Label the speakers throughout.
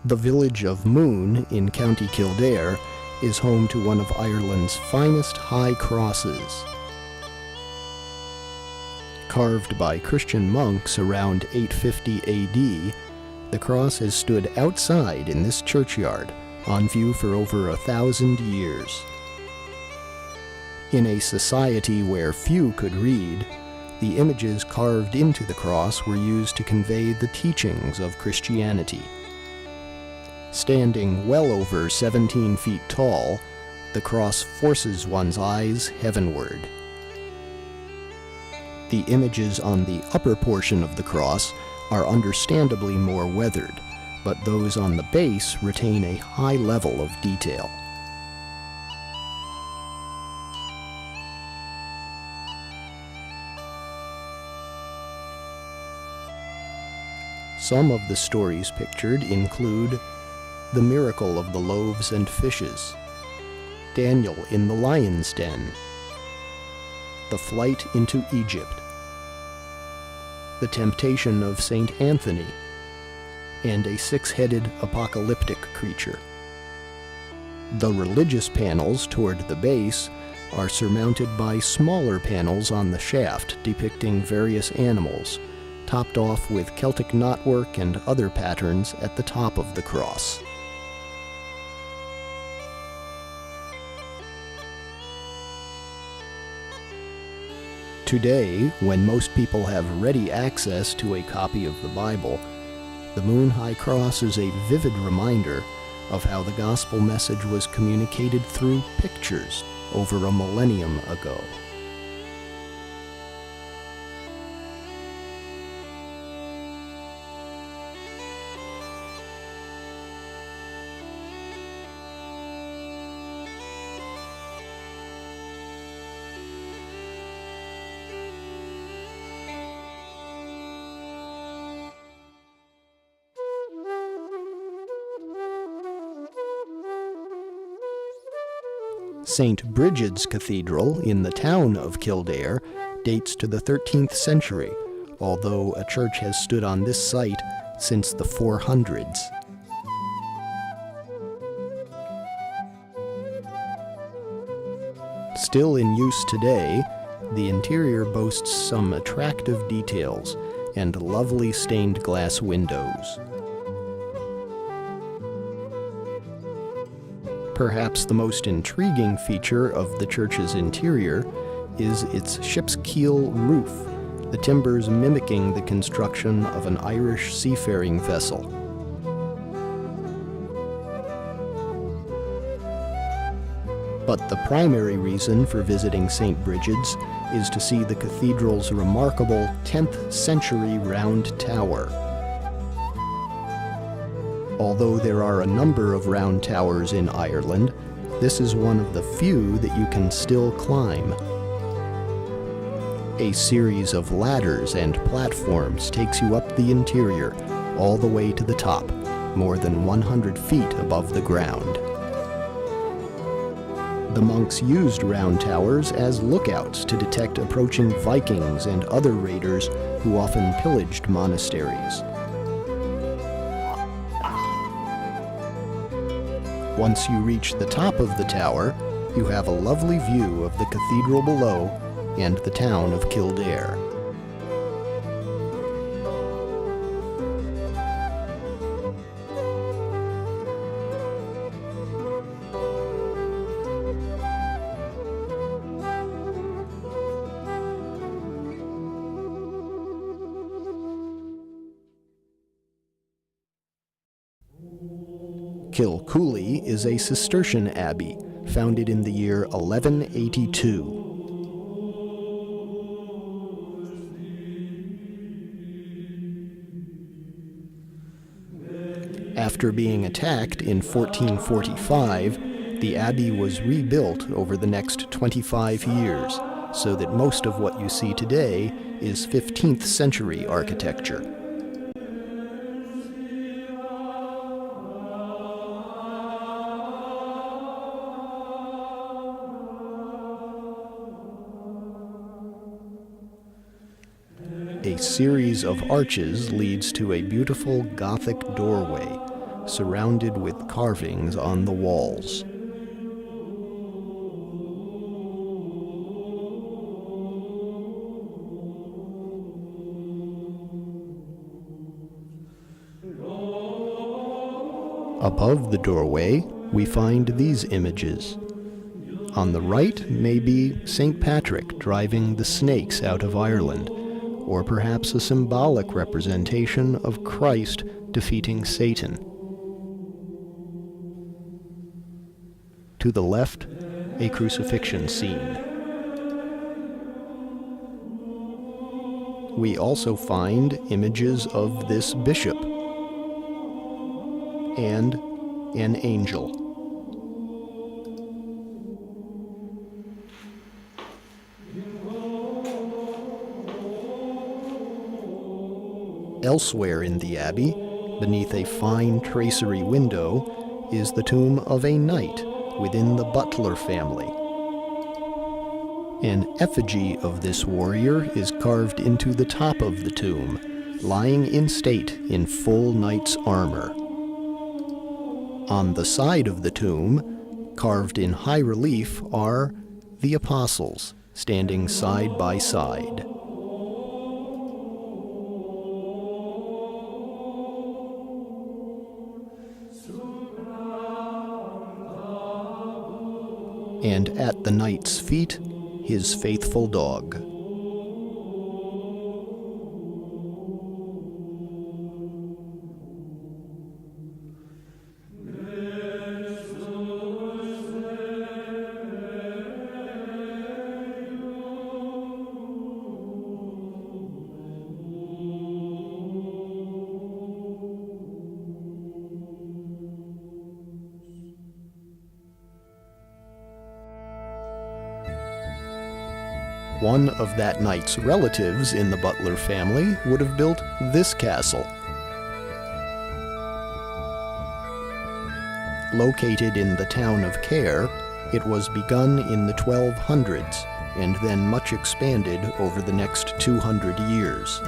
Speaker 1: The village of Moon in County Kildare is home to one of Ireland's finest high crosses. Carved by Christian monks around 850 AD, the cross has stood outside in this churchyard, on view for over 1,000 years. In a society where few could read, the images carved into the cross were used to convey the teachings of Christianity. Standing well over 17 feet tall, the cross forces one's eyes heavenward. The images on the upper portion of the cross are understandably more weathered, but those on the base retain a high level of detail. Some of the stories pictured include the miracle of the loaves and fishes, Daniel in the lion's den, the flight into Egypt, the temptation of Saint Anthony, and a six-headed apocalyptic creature. The religious panels toward the base are surmounted by smaller panels on the shaft depicting various animals, topped off with Celtic knotwork and other patterns at the top of the cross. Today, when most people have ready access to a copy of the Bible, the Moon High Cross is a vivid reminder of how the gospel message was communicated through pictures over a millennium ago. St. Brigid's Cathedral in the town of Kildare dates to the 13th century, although a church has stood on this site since the 400s. Still in use today, the interior boasts some attractive details and lovely stained glass windows. Perhaps the most intriguing feature of the church's interior is its ship's keel roof, the timbers mimicking the construction of an Irish seafaring vessel. But the primary reason for visiting St. Brigid's is to see the cathedral's remarkable 10th century round tower. Although there are a number of round towers in Ireland, this is one of the few that you can still climb. A series of ladders and platforms takes you up the interior, all the way to the top, more than 100 feet above the ground. The monks used round towers as lookouts to detect approaching Vikings and other raiders who often pillaged monasteries. Once you reach the top of the tower, you have a lovely view of the cathedral below and the town of Kildare. Kilcooley is a Cistercian abbey, founded in the year 1182. After being attacked in 1445, the abbey was rebuilt over the next 25 years, so that most of what you see today is 15th century architecture. A series of arches leads to a beautiful Gothic doorway, surrounded with carvings on the walls. Above the doorway, we find these images. On the right may be St. Patrick driving the snakes out of Ireland, or perhaps a symbolic representation of Christ defeating Satan. To the left, a crucifixion scene. We also find images of this bishop and an angel. Elsewhere in the abbey, beneath a fine tracery window, is the tomb of a knight within the Butler family. An effigy of this warrior is carved into the top of the tomb, lying in state in full knight's armor. On the side of the tomb, carved in high relief, are the apostles, standing side by side. And at the knight's feet, his faithful dog. One of that knight's relatives in the Butler family would have built this castle. Located in the town of Cahir, it was begun in the 1200s and then much expanded over the next 200 years.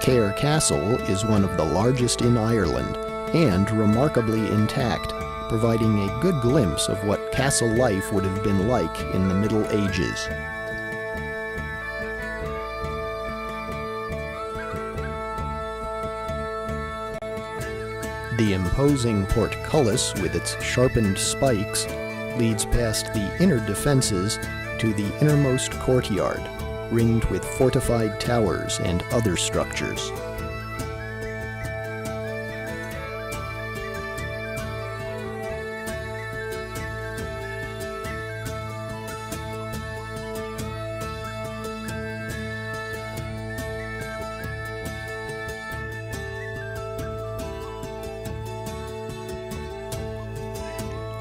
Speaker 1: Cahir Castle is one of the largest in Ireland and remarkably intact, providing a good glimpse of what castle life would have been like in the Middle Ages. The imposing portcullis with its sharpened spikes leads past the inner defenses to the innermost courtyard, ringed with fortified towers and other structures.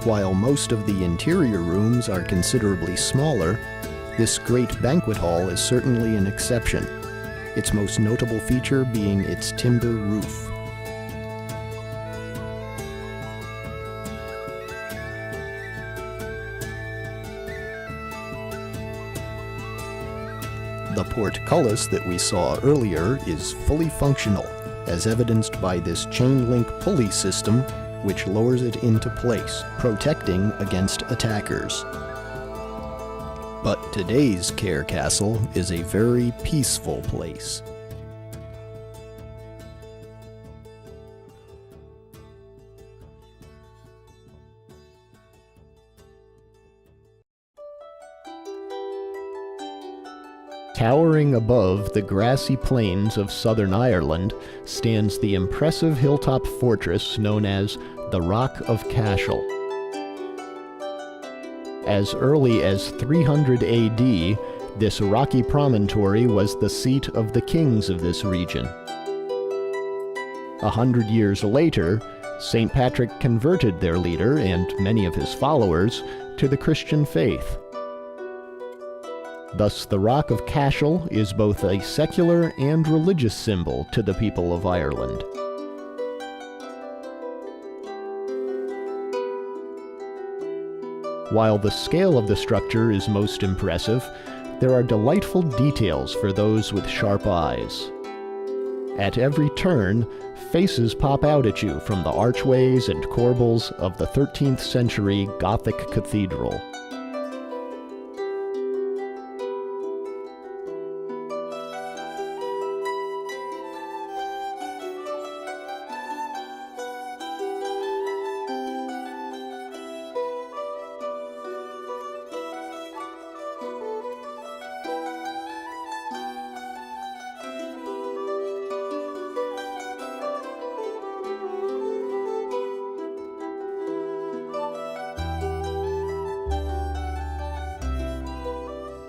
Speaker 1: While most of the interior rooms are considerably smaller, this great banquet hall is certainly an exception, its most notable feature being its timber roof. The portcullis that we saw earlier is fully functional, as evidenced by this chain-link pulley system which lowers it into place, protecting against attackers. But today's Cahir Castle is a very peaceful place. Towering above the grassy plains of southern Ireland stands the impressive hilltop fortress known as the Rock of Cashel. As early as 300 AD, this rocky promontory was the seat of the kings of this region. 100 years later, St. Patrick converted their leader and many of his followers to the Christian faith. Thus, the Rock of Cashel is both a secular and religious symbol to the people of Ireland. While the scale of the structure is most impressive, there are delightful details for those with sharp eyes. At every turn, faces pop out at you from the archways and corbels of the 13th century Gothic cathedral.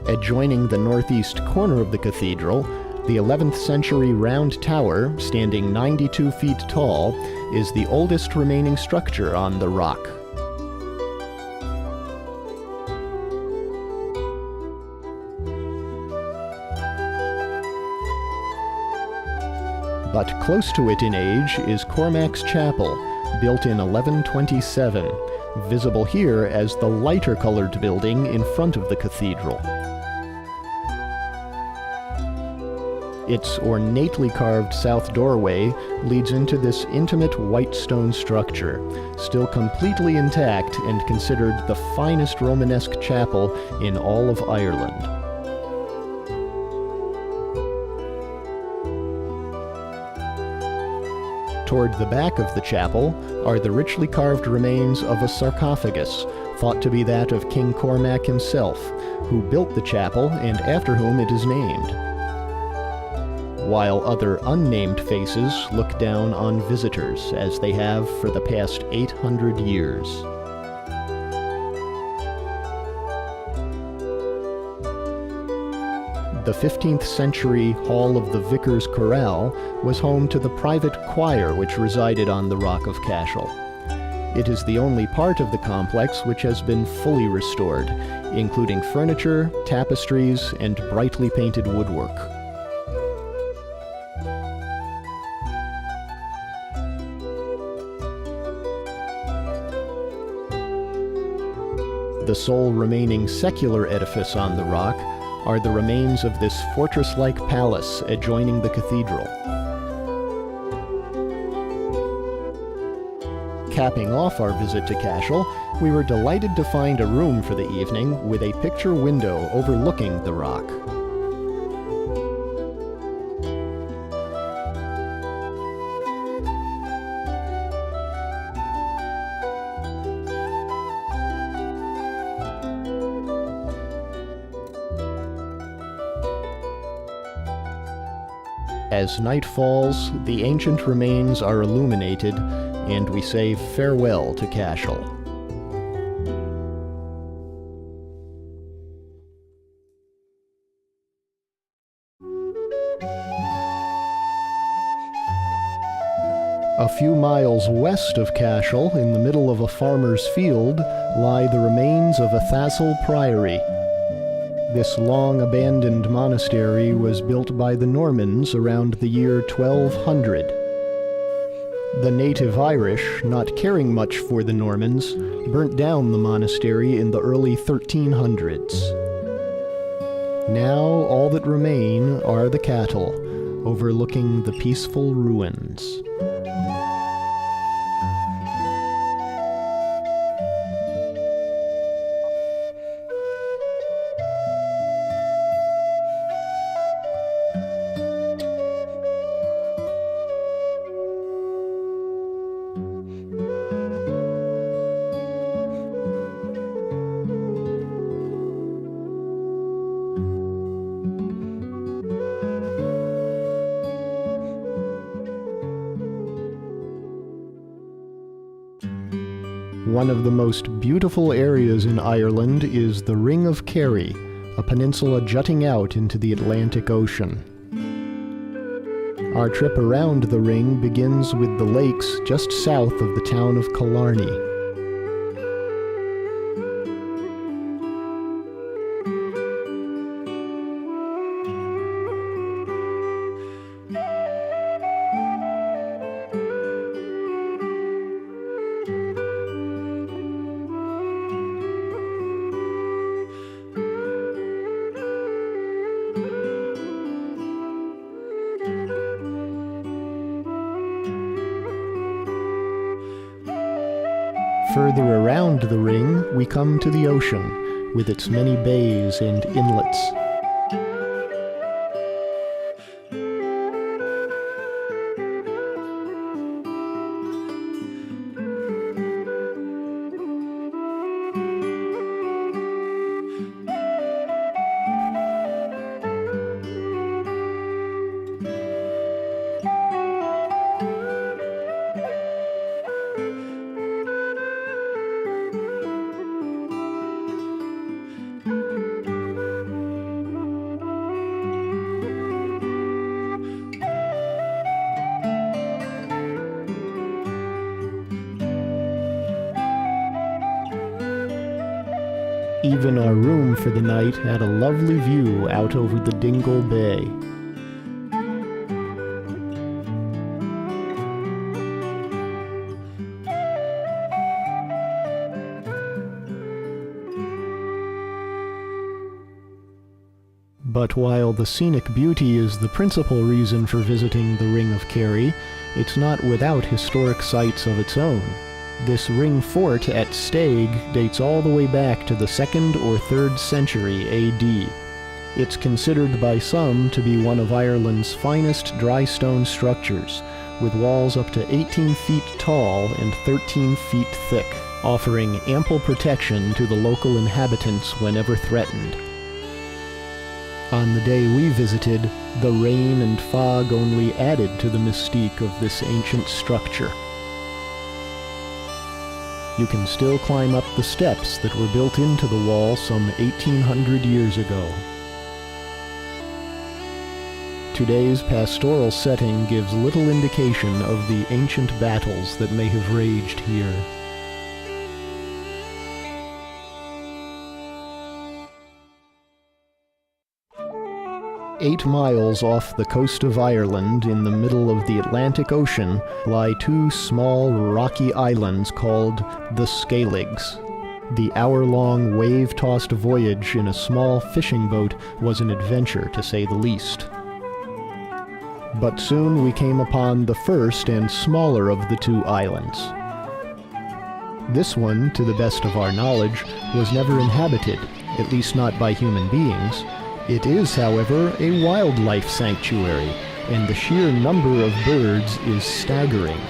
Speaker 1: Adjoining the northeast corner of the cathedral, the 11th century round tower, standing 92 feet tall, is the oldest remaining structure on the rock. But close to it in age is Cormac's Chapel, built in 1127, visible here as the lighter-colored building in front of the cathedral. Its ornately carved south doorway leads into this intimate white stone structure, still completely intact and considered the finest Romanesque chapel in all of Ireland. Toward the back of the chapel are the richly carved remains of a sarcophagus, thought to be that of King Cormac himself, who built the chapel and after whom it is named, while other unnamed faces look down on visitors, as they have for the past 800 years. The 15th century Hall of the Vicar's Corral was home to the private choir which resided on the Rock of Cashel. It is the only part of the complex which has been fully restored, including furniture, tapestries, and brightly painted woodwork. The sole remaining secular edifice on the rock are the remains of this fortress-like palace adjoining the cathedral. Capping off our visit to Cashel, we were delighted to find a room for the evening with a picture window overlooking the rock. As night falls, the ancient remains are illuminated, and we say farewell to Cashel. A few miles west of Cashel, in the middle of a farmer's field, lie the remains of Athassel Priory. This long-abandoned monastery was built by the Normans around the year 1200. The native Irish, not caring much for the Normans, burnt down the monastery in the early 1300s. Now all that remain are the cattle, overlooking the peaceful ruins. One of the most beautiful areas in Ireland is the Ring of Kerry, a peninsula jutting out into the Atlantic Ocean. Our trip around the ring begins with the lakes just south of the town of Killarney. Further around the ring, we come to the ocean, with its many bays and inlets. Even our room for the night had a lovely view out over the Dingle Bay. But while the scenic beauty is the principal reason for visiting the Ring of Kerry, it's not without historic sites of its own. This ring fort at Skellig dates all the way back to the 2nd or 3rd century AD. It's considered by some to be one of Ireland's finest dry stone structures, with walls up to 18 feet tall and 13 feet thick, offering ample protection to the local inhabitants whenever threatened. On the day we visited, the rain and fog only added to the mystique of this ancient structure. You can still climb up the steps that were built into the wall some 1,800 years ago. Today's pastoral setting gives little indication of the ancient battles that may have raged here. Eight miles off the coast of Ireland, in the middle of the Atlantic Ocean, lie two small rocky islands called the Skelligs. The hour-long wave-tossed voyage in a small fishing boat was an adventure, to say the least. But soon we came upon the first and smaller of the two islands. This one, to the best of our knowledge, was never inhabited, at least not by human beings. It is, however, a wildlife sanctuary, and the sheer number of birds is staggering.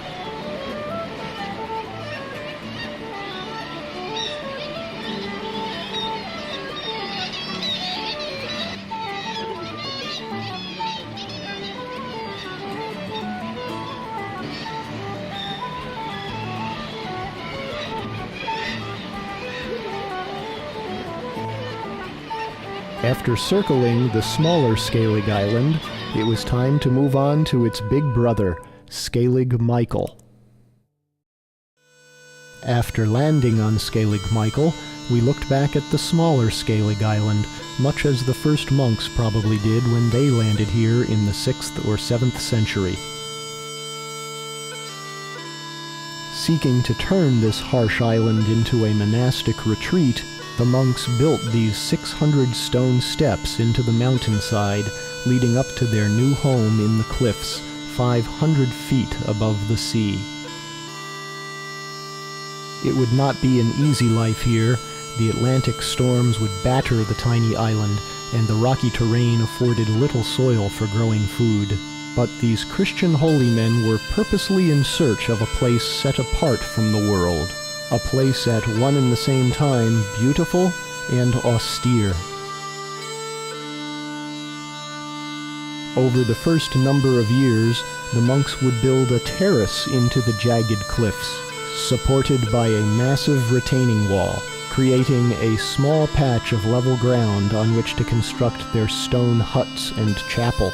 Speaker 1: After circling the smaller Skellig Island, it was time to move on to its big brother, Skellig Michael. After landing on Skellig Michael, we looked back at the smaller Skellig Island, much as the first monks probably did when they landed here in the 6th or 7th century. Seeking to turn this harsh island into a monastic retreat, the monks built these 600 stone steps into the mountainside, leading up to their new home in the cliffs, 500 feet above the sea. It would not be an easy life here. The Atlantic storms would batter the tiny island, and the rocky terrain afforded little soil for growing food. But these Christian holy men were purposely in search of a place set apart from the world. A place at one and the same time beautiful and austere. Over the first number of years, the monks would build a terrace into the jagged cliffs, supported by a massive retaining wall, creating a small patch of level ground on which to construct their stone huts and chapel.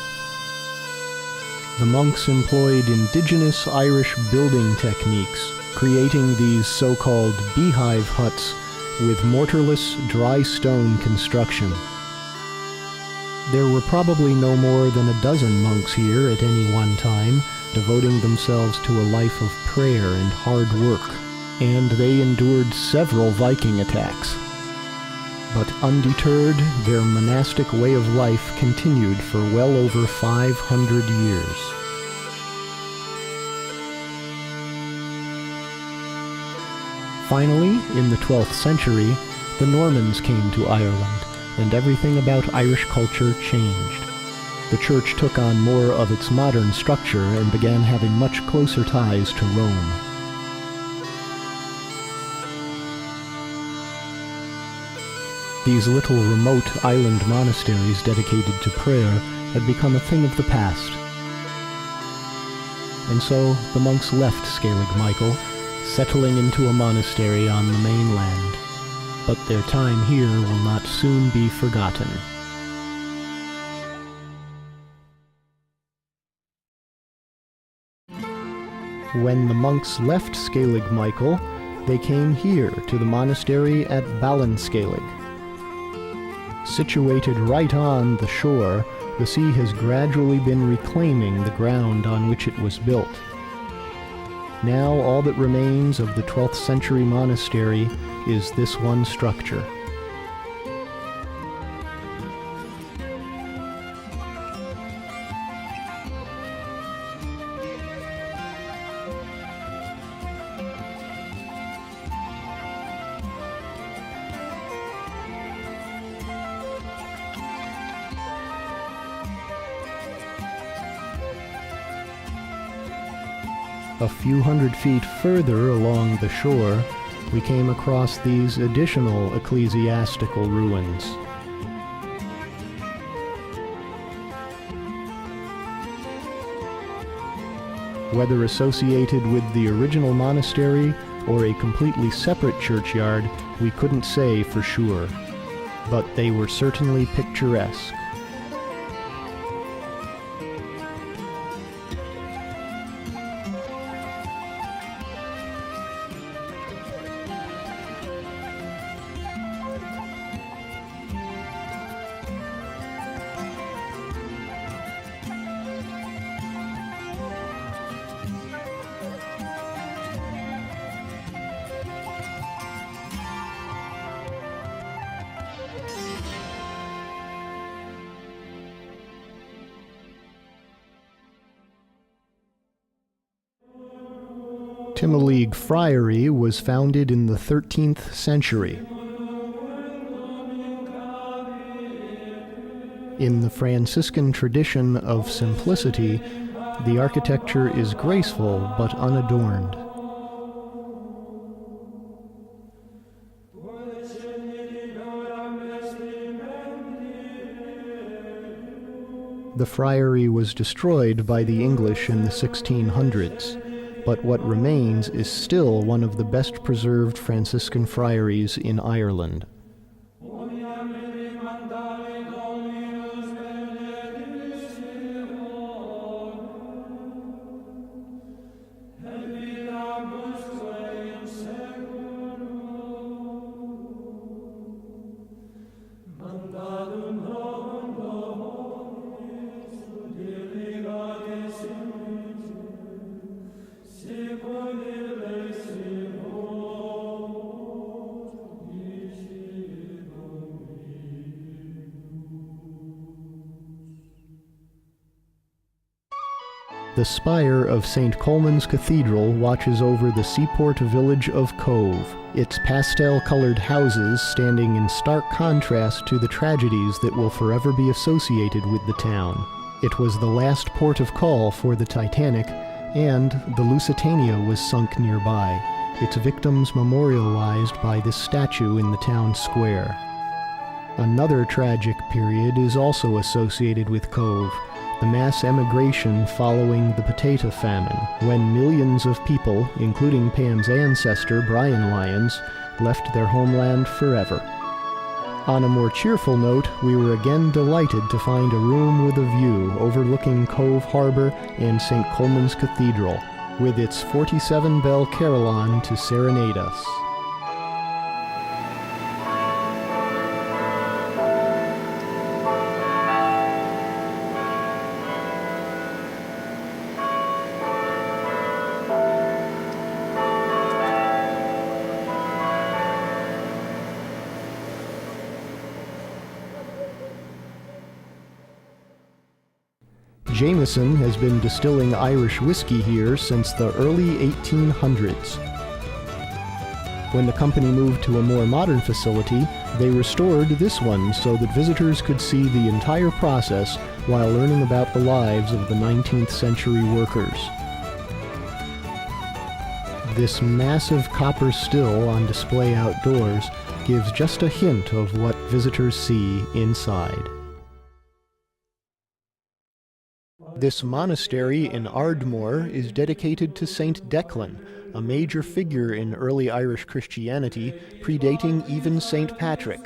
Speaker 1: The monks employed indigenous Irish building techniques, creating these so-called beehive huts with mortarless, dry stone construction. There were probably no more than a dozen monks here at any one time, devoting themselves to a life of prayer and hard work, and they endured several Viking attacks. But undeterred, their monastic way of life continued for well over 500 years. Finally, in the 12th century, the Normans came to Ireland, and everything about Irish culture changed. The church took on more of its modern structure and began having much closer ties to Rome. These little remote island monasteries dedicated to prayer had become a thing of the past. And so the monks left Skellig Michael, settling into a monastery on the mainland. But their time here will not soon be forgotten. When the monks left Skellig Michael, they came here to the monastery at Ballinskellig. Situated right on the shore, the sea has gradually been reclaiming the ground on which it was built. Now all that remains of the 12th century monastery is this one structure. A few hundred feet further along the shore, we came across these additional ecclesiastical ruins. Whether associated with the original monastery or a completely separate churchyard, we couldn't say for sure, but they were certainly picturesque. Timoleague Friary was founded in the 13th century. In the Franciscan tradition of simplicity, the architecture is graceful but unadorned. The friary was destroyed by the English in the 1600s. But what remains is still one of the best preserved Franciscan friaries in Ireland. The spire of St. Colman's Cathedral watches over the seaport village of Cove, its pastel-colored houses standing in stark contrast to the tragedies that will forever be associated with the town. It was the last port of call for the Titanic, and the Lusitania was sunk nearby, its victims memorialized by this statue in the town square. Another tragic period is also associated with Cove, the mass emigration following the potato famine, when millions of people, including Pam's ancestor Brian Lyons, left their homeland forever. On a more cheerful note, we were again delighted to find a room with a view overlooking Cove Harbor and St. Colman's Cathedral, with its 47-bell carillon to serenade us. Jameson has been distilling Irish whiskey here since the early 1800s. When the company moved to a more modern facility, they restored this one so that visitors could see the entire process while learning about the lives of the 19th century workers. This massive copper still on display outdoors gives just a hint of what visitors see inside. This monastery in Ardmore is dedicated to Saint Declan, a major figure in early Irish Christianity, predating even Saint Patrick.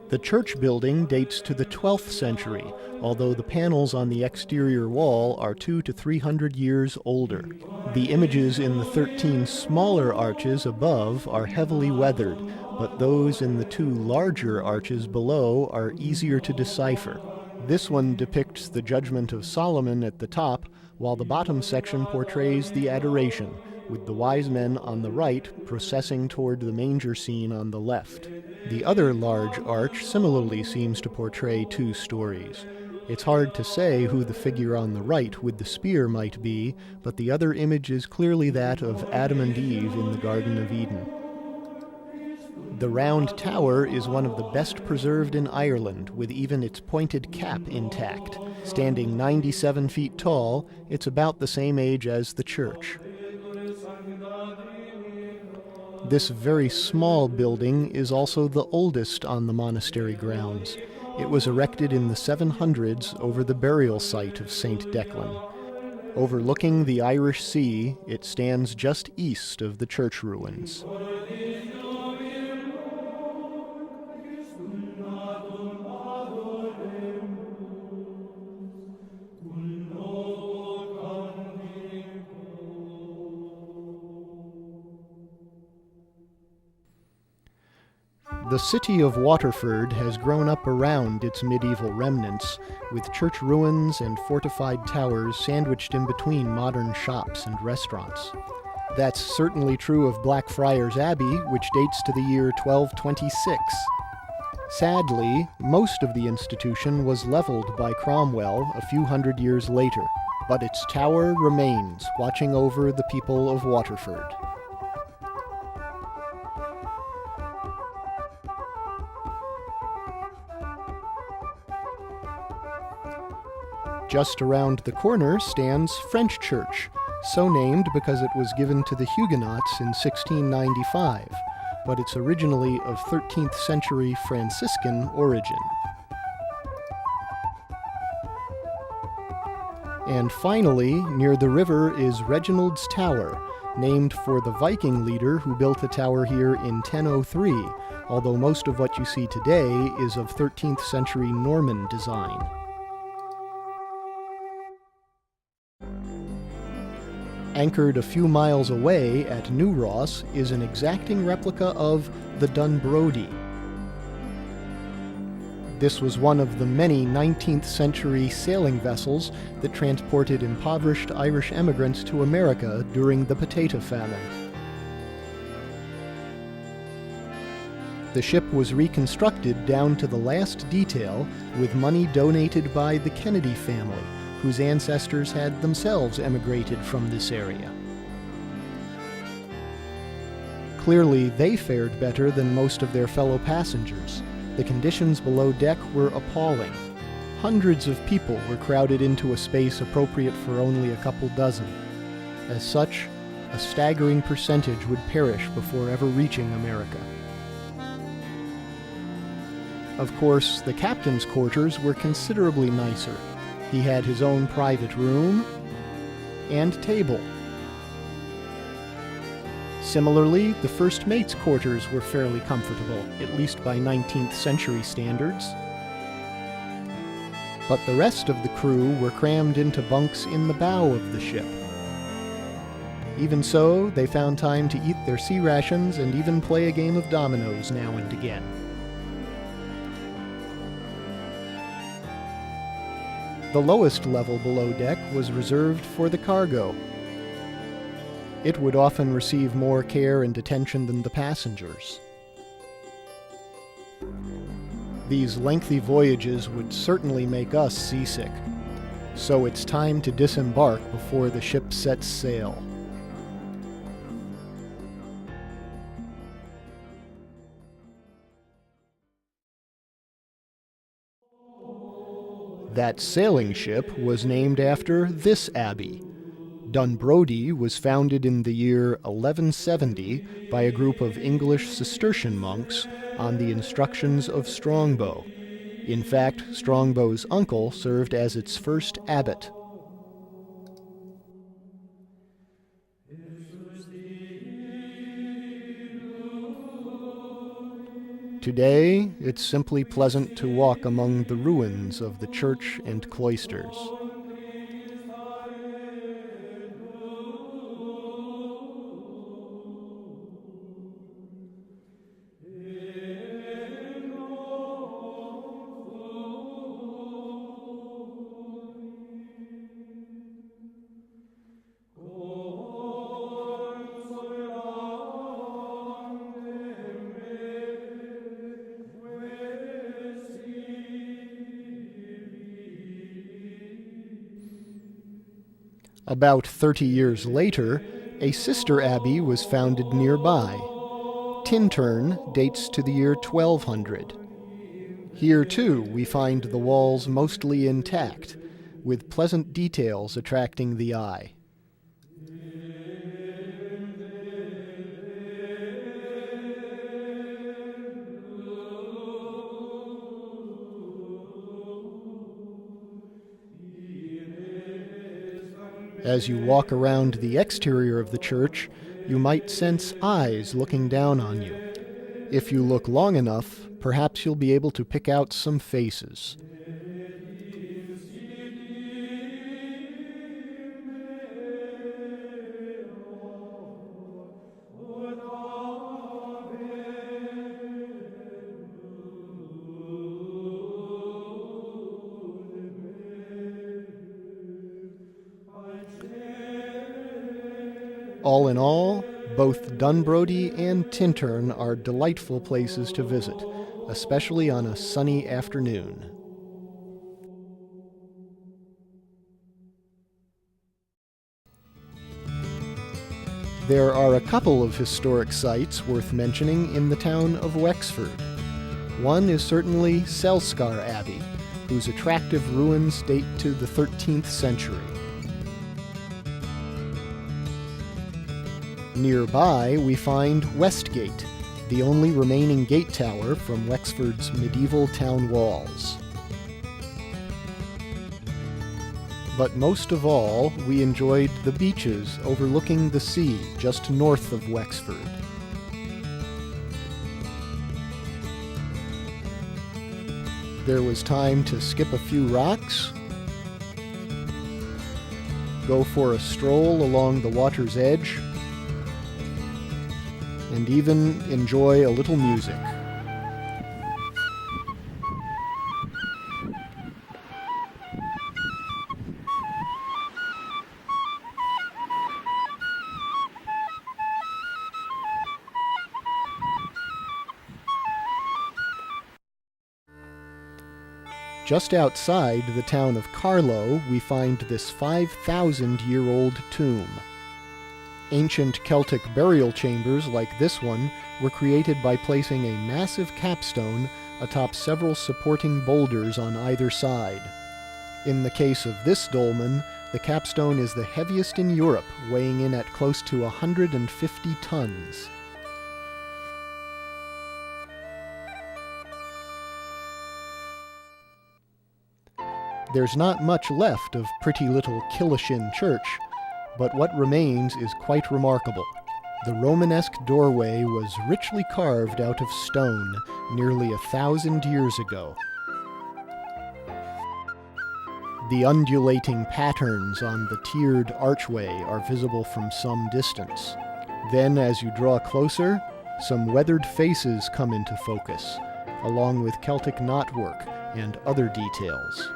Speaker 1: The church building dates to the 12th century, although the panels on the exterior wall are 200 to 300 years older. The images in the 13 smaller arches above are heavily weathered, but those in the 2 larger arches below are easier to decipher. This one depicts the Judgment of Solomon at the top, while the bottom section portrays the Adoration, with the wise men on the right processing toward the manger scene on the left. The other large arch similarly seems to portray 2 stories. It's hard to say who the figure on the right with the spear might be, but the other image is clearly that of Adam and Eve in the Garden of Eden. The round tower is one of the best preserved in Ireland, with even its pointed cap intact. Standing 97 feet tall, it's about the same age as the church. This very small building is also the oldest on the monastery grounds. It was erected in the 700s over the burial site of Saint Declan. Overlooking the Irish Sea, it stands just east of the church ruins. The city of Waterford has grown up around its medieval remnants, with church ruins and fortified towers sandwiched in between modern shops and restaurants. That's certainly true of Blackfriars Abbey, which dates to the year 1226. Sadly, most of the institution was leveled by Cromwell a few hundred years later, but its tower remains, watching over the people of Waterford. Just around the corner stands French Church, so named because it was given to the Huguenots in 1695, but it's originally of 13th century Franciscan origin. And finally, near the river is Reginald's Tower, named for the Viking leader who built the tower here in 1003, although most of what you see today is of 13th century Norman design. Anchored a few miles away at New Ross is an exacting replica of the Dunbrody. This was one of the many 19th century sailing vessels that transported impoverished Irish emigrants to America during the potato famine. The ship was reconstructed down to the last detail with money donated by the Kennedy family, whose ancestors had themselves emigrated from this area. Clearly, they fared better than most of their fellow passengers. The conditions below deck were appalling. Hundreds of people were crowded into a space appropriate for only a couple dozen. As such, a staggering percentage would perish before ever reaching America. Of course, the captain's quarters were considerably nicer. He had his own private room and table. Similarly, the first mate's quarters were fairly comfortable, at least by 19th century standards. But the rest of the crew were crammed into bunks in the bow of the ship. Even so, they found time to eat their sea rations and even play a game of dominoes now and again. The lowest level below deck was reserved for the cargo. It would often receive more care and attention than the passengers. These lengthy voyages would certainly make us seasick, so it's time to disembark before the ship sets sail. That sailing ship was named after this abbey. Dunbrody was founded in the year 1170 by a group of English Cistercian monks on the instructions of Strongbow. In fact, Strongbow's uncle served as its first abbot. Today, it's simply pleasant to walk among the ruins of the church and cloisters. About 30 years later, a sister abbey was founded nearby. Tintern dates to the year 1200. Here, too, we find the walls mostly intact, with pleasant details attracting the eye. As you walk around the exterior of the church, you might sense eyes looking down on you. If you look long enough, perhaps you'll be able to pick out some faces. All in all, both Dunbrody and Tintern are delightful places to visit, especially on a sunny afternoon. There are a couple of historic sites worth mentioning in the town of Wexford. One is certainly Skellig Abbey, whose attractive ruins date to the 13th century. Nearby, we find Westgate, the only remaining gate tower from Wexford's medieval town walls. But most of all, we enjoyed the beaches overlooking the sea just north of Wexford. There was time to skip a few rocks, go for a stroll along the water's edge, and even enjoy a little music. Just outside the town of Carlow, we find this 5,000-year-old tomb. Ancient Celtic burial chambers like this one were created by placing a massive capstone atop several supporting boulders on either side. In the case of this dolmen, the capstone is the heaviest in Europe, weighing in at close to 150 tons. There's not much left of pretty little Killishin Church, but what remains is quite remarkable. The Romanesque doorway was richly carved out of stone nearly 1,000 years ago. The undulating patterns on the tiered archway are visible from some distance. Then, as you draw closer, some weathered faces come into focus, along with Celtic knotwork and other details.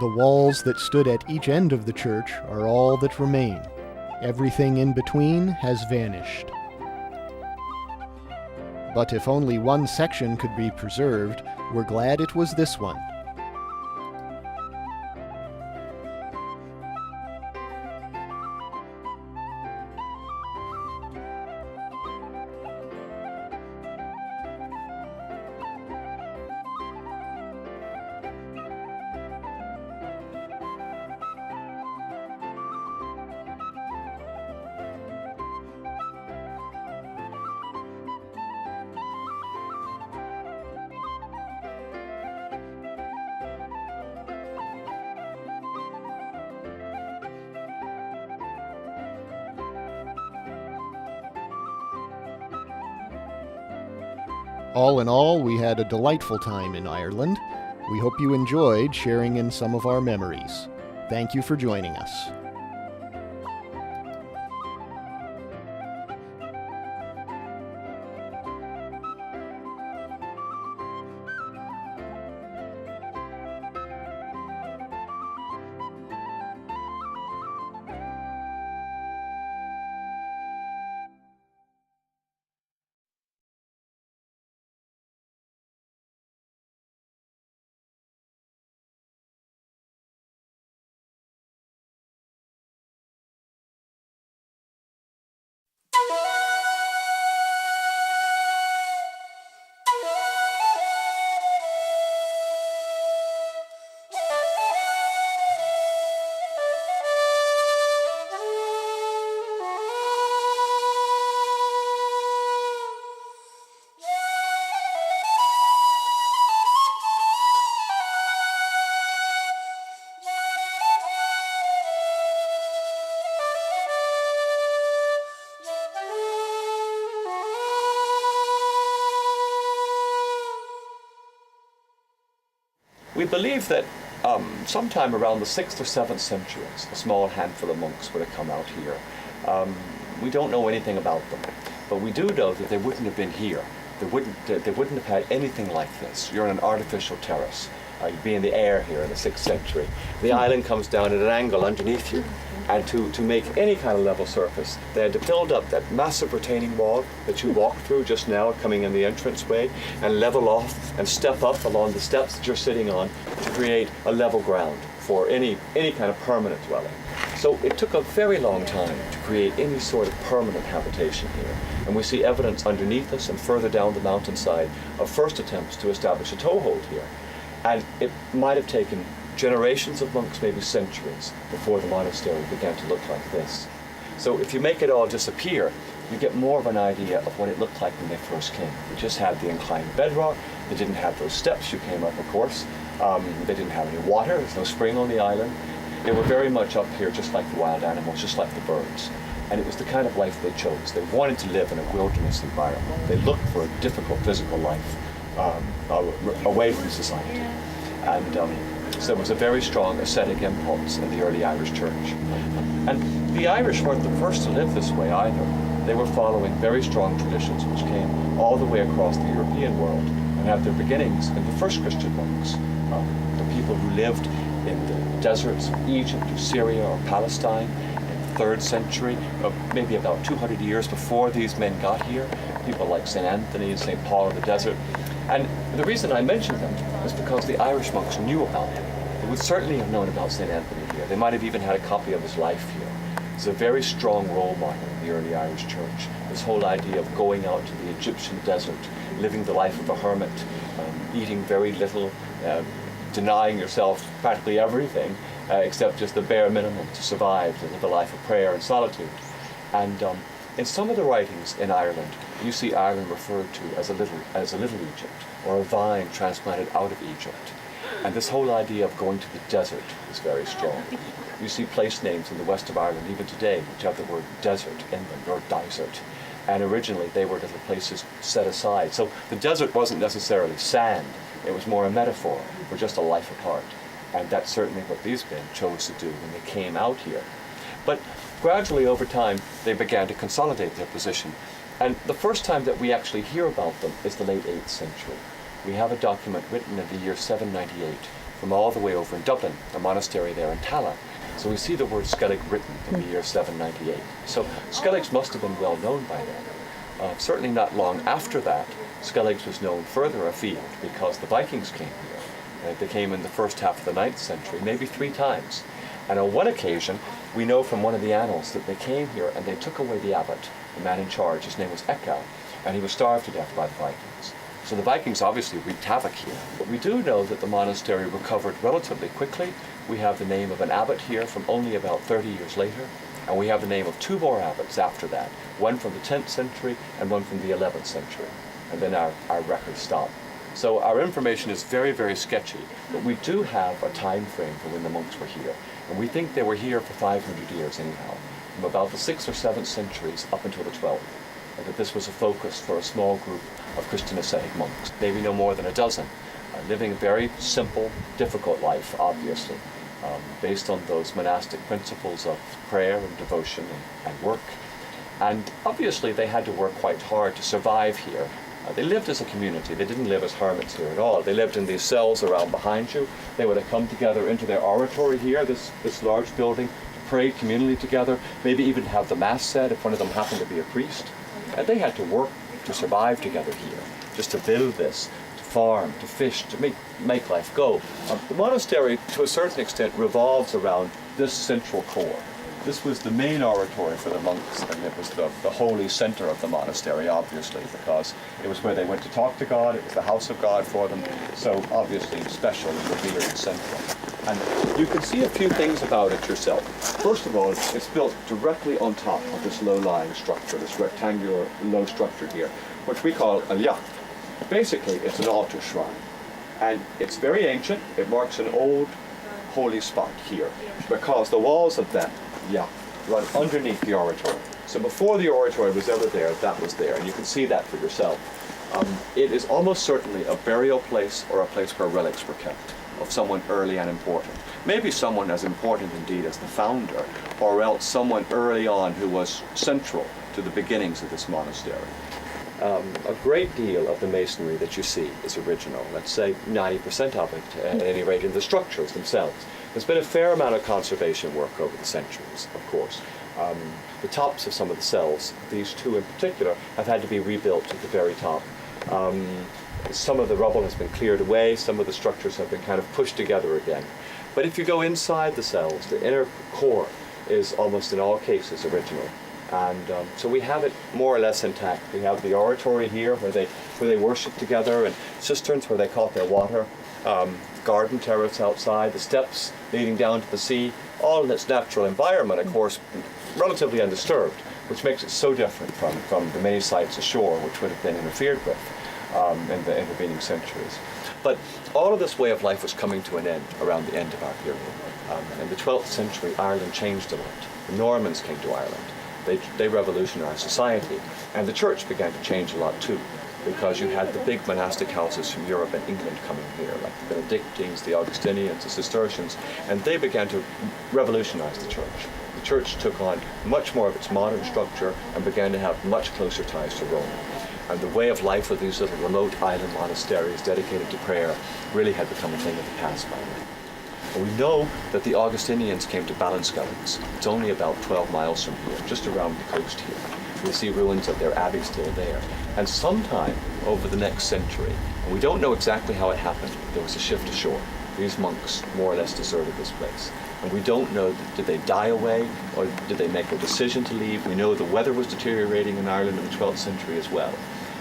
Speaker 1: The walls that stood at each end of the church are all that remain. Everything in between has vanished. But if only one section could be preserved, we're glad it was this one. All in all, we had a delightful time in Ireland. We hope you enjoyed sharing in some of our memories. Thank you for joining us.
Speaker 2: We believe that sometime around the 6th or 7th centuries, a small handful of monks would have come out here. We don't know anything about them, but we do know that they wouldn't have been here. They wouldn't have had anything like this. You're on an artificial terrace. You'd be in the air here in the 6th century. The island comes down at an angle underneath you. And to make any kind of level surface, they had to build up that massive retaining wall that you walked through just now, coming in the entranceway, and level off and step up along the steps that you're sitting on to create a level ground for any kind of permanent dwelling. So it took a very long time to create any sort of permanent habitation here. And we see evidence underneath us and further down the mountainside of first attempts to establish a toehold here. And it might have taken generations of monks, maybe centuries, before the monastery began to look like this. So if you make it all disappear, you get more of an idea of what it looked like when they first came. They just had the inclined bedrock. They didn't have those steps you came up, of course. They didn't have any water. There's no spring on the island. They were very much up here just like the wild animals, just like the birds. And it was the kind of life they chose. They wanted to live in a wilderness environment. They looked for a difficult physical life away from society. And so there was a very strong ascetic impulse in the early Irish church. And the Irish weren't the first to live this way either. They were following very strong traditions which came all the way across the European world and had their beginnings in the first Christian monks, the people who lived in the deserts of Egypt or Syria or Palestine in the 3rd century, maybe about 200 years before these men got here, people like St. Anthony and St. Paul in the desert. And the reason I mention them is because the Irish monks knew about him. They would certainly have known about St. Anthony here. They might have even had a copy of his life here. He's a very strong role model in the early Irish church. This whole idea of going out to the Egyptian desert, living the life of a hermit, eating very little, denying yourself practically everything except just the bare minimum to survive, to live a life of prayer and solitude. And in some of the writings in Ireland, you see Ireland referred to as a little Egypt, or a vine transplanted out of Egypt. And this whole idea of going to the desert is very strong. You see place names in the west of Ireland, even today, which have the word desert in them, or desert. And originally they were little places set aside. So the desert wasn't necessarily sand, it was more a metaphor for just a life apart. And that's certainly what these men chose to do when they came out here. But gradually over time, they began to consolidate their position. And the first time that we actually hear about them is the late 8th century. We have a document written in the year 798 from all the way over in Dublin, a monastery there in Tala. So we see the word Skellig written in the year 798. So Skelligs must have been well known by then. Certainly not long after that, Skelligs was known further afield because the Vikings came here. They came in the first half of the 9th century, maybe 3 times. And on one occasion, we know from one of the annals that they came here and they took away the abbot, the man in charge. His name was Ekau, and he was starved to death by the Vikings. So the Vikings obviously wreaked havoc here. But we do know that the monastery recovered relatively quickly. We have the name of an abbot here from only about 30 years later, and we have the name of 2 more abbots after that, one from the 10th century and one from the 11th century. And then our records stop. So our information is very, very sketchy, but we do have a time frame for when the monks were here. And we think they were here for 500 years anyhow, from about the 6th or 7th centuries up until the 12th. And that this was a focus for a small group of Christian ascetic monks, maybe no more than a dozen, living a very simple, difficult life, obviously, based on those monastic principles of prayer and devotion and work. And obviously they had to work quite hard to survive here. They lived as a community. They didn't live as hermits here at all. They lived in these cells around behind you. They would have come together into their oratory here, this large building, to pray communally together, maybe even have the Mass said if one of them happened to be a priest. And they had to work to survive together here, just to build this, to farm, to fish, to make life go. The monastery, to a certain extent, revolves around this central core. This was the main oratory for the monks, and it was the holy center of the monastery, obviously, because it was where they went to talk to God. It was the house of God for them, so obviously special and revered and central. And you can see a few things about it yourself. First of all, it's built directly on top of this low-lying structure, this rectangular low structure here, which we call a liach. Basically, it's an altar shrine, and it's very ancient. It marks an old holy spot here, because the walls of that run underneath the oratory. So before the oratory was ever there, that was there, and you can see that for yourself. It is almost certainly a burial place or a place where relics were kept of someone early and important. Maybe someone as important indeed as the founder, or else someone early on who was central to the beginnings of this monastery. A great deal of the masonry that you see is original. Let's say 90% of it, at any rate, in the structures themselves. There's been a fair amount of conservation work over the centuries, of course. The tops of some of the cells, these 2 in particular, have had to be rebuilt at the very top. Some of the rubble has been cleared away, some of the structures have been kind of pushed together again. But if you go inside the cells, the inner core is almost in all cases original. And so we have it more or less intact. We have the oratory here where they worship together, and cisterns where they caught their water, garden terrace outside, the steps leading down to the sea, all in its natural environment, of course, relatively undisturbed, which makes it so different from the many sites ashore which would have been interfered with in the intervening centuries. But all of this way of life was coming to an end around the end of our period. In the 12th century, Ireland changed a lot. The Normans came to Ireland. They revolutionized society, and the church began to change a lot too, because you had the big monastic houses from Europe and England coming here, like the Benedictines, the Augustinians, the Cistercians, and they began to revolutionize the church. The church took on much more of its modern structure and began to have much closer ties to Rome. And the way of life of these little remote island monasteries dedicated to prayer really had become a thing of the past by then. And we know that the Augustinians came to Ballinskelligs. It's only about 12 miles from here, just around the coast here. We see ruins of their abbey still there. And sometime over the next century, and we don't know exactly how it happened, there was a shift ashore. These monks more or less deserted this place. And we don't know, did they die away or did they make a decision to leave? We know the weather was deteriorating in Ireland in the 12th century as well.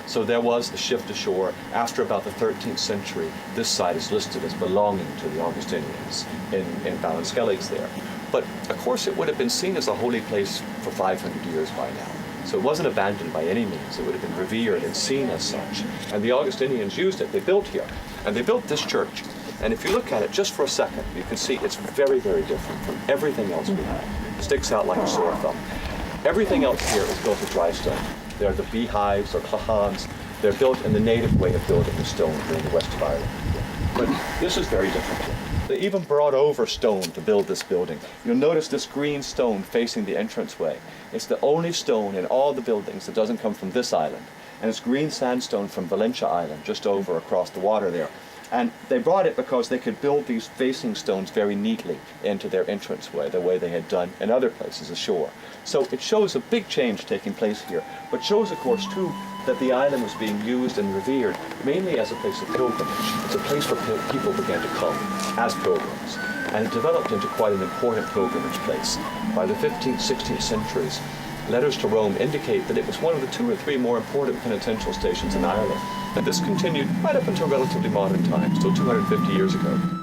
Speaker 2: So there was a shift ashore. After about the 13th century, this site is listed as belonging to the Augustinians in Ballinskelligs there. But of course it would have been seen as a holy place for 500 years by now. So it wasn't abandoned by any means. It would have been revered and seen as such. And the Augustinians used it. They built here. And they built this church. And if you look at it just for a second, you can see it's very, very different from everything else we have. It sticks out like a sore thumb. Everything else here is built of dry stone. They're the beehives or clachans. They're built in the native way of building with stone in the west of Ireland. But this is very different. They even brought over stone to build this building. You'll notice this green stone facing the entranceway. It's the only stone in all the buildings that doesn't come from this island. And it's green sandstone from Valentia Island, just over across the water there. And they brought it because they could build these facing stones very neatly into their entranceway, the way they had done in other places ashore. So it shows a big change taking place here, but shows, of course, too, that the island was being used and revered mainly as a place of pilgrimage. It's a place where people began to come as pilgrims, and it developed into quite an important pilgrimage place. By the 15th, 16th centuries, letters to Rome indicate that it was one of the 2 or 3 more important penitential stations in Ireland. And this continued right up until relatively modern times, till 250 years ago.